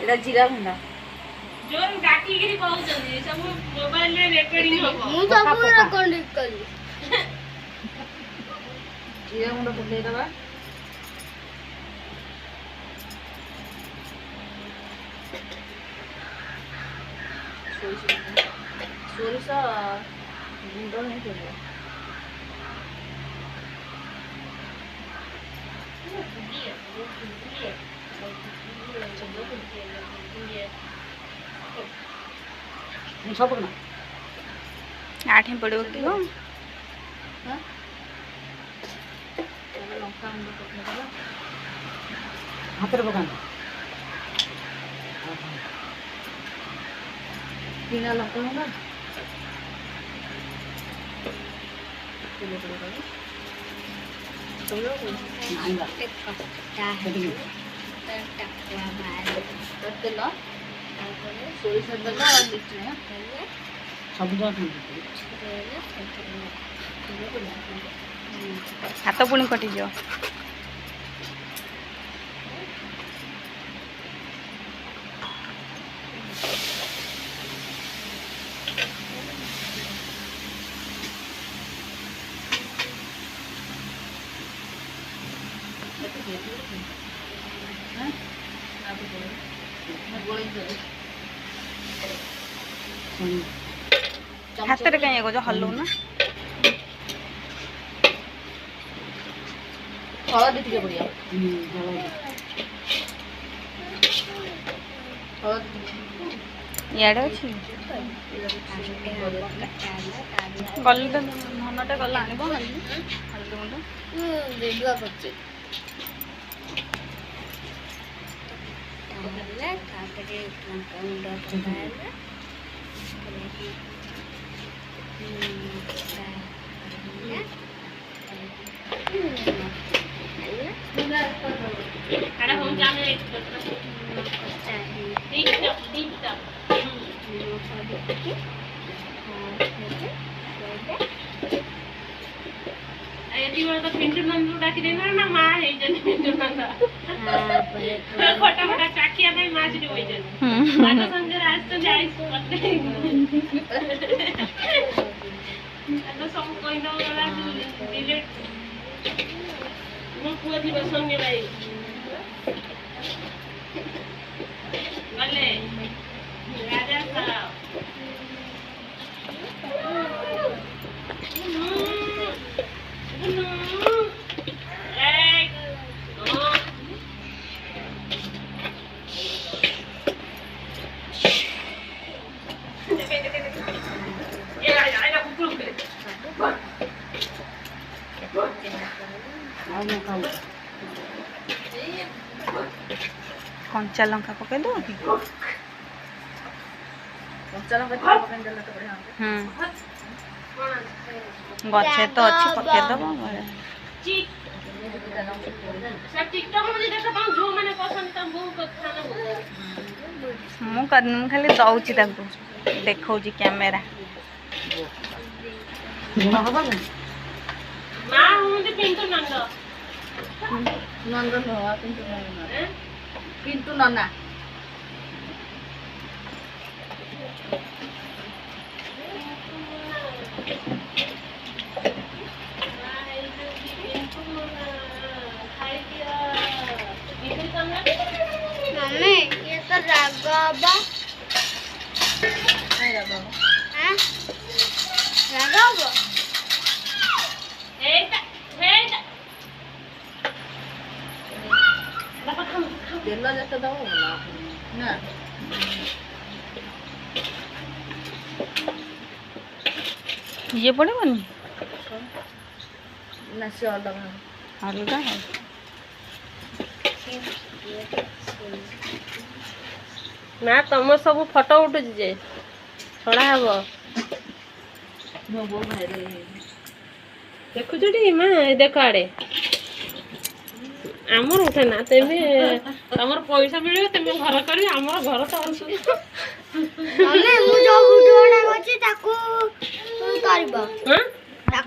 एटा जीरा भंडा जोर डाकी गिरी कहउछन सब मोबाइल रे रेकॉर्डिंग हो मु सब रेकॉर्डिंग करी जीरा गुंड पके दबा सोरिष गुंड नहीं देबो सब ना आठे पड़ो कि हो हां लंका गुंड पके दबा हाथ रे पकाना तीन लंका गुंड नहीं बा तेल सोरिष तेल सब हाथ पुणी कटि जाओ हाथ रे कहीं एगो जो हल्लो ना हळदी टिके बढ़िया याडे अछि गल धनटे गला आनिबो हल्दी गुंड रेडुआ करछि ताले तापरे लंका गुंड पकाइले अरे हम जाने ठीक यदि तो पिंटू नंदू डाकी देना ना माँ है जन पिंटू नंदा फटा चाकिया भाई माँ जी होई जन माँ तो संगे आज तो जाई करते तो सब कोई ना वाला डिलीट मो पुआ जी संगे भाई गले राजा साहब कंचा लंका पके दो कि कंचा लंका पके देला तो बढ़िया गछे तो अच्छी पके दो सब टिकटॉक में देखा पाऊं जो मैंने पसंद तम वो खाना मु खाली दउची ताकू देखौची कैमरा मां हूं तो पिंटू नंदा नंद नो पिंटू नन्ना मम्मी ये तो राघवा नहीं रहा हैं राघवा तेल जैसे दो ना ये पड़े बनी ना से अलग अलग है ना तुम सब फोटो उठु जे छड़ा हबो मो बो भाई रे देखु जडी मां देख आड़े आमर उठे ना तेमे तमर पैसा मिलियो तेमे घर करी आमर घर तो अछि मम्मी मु जो वीडियोटा करछि ताको करबो हां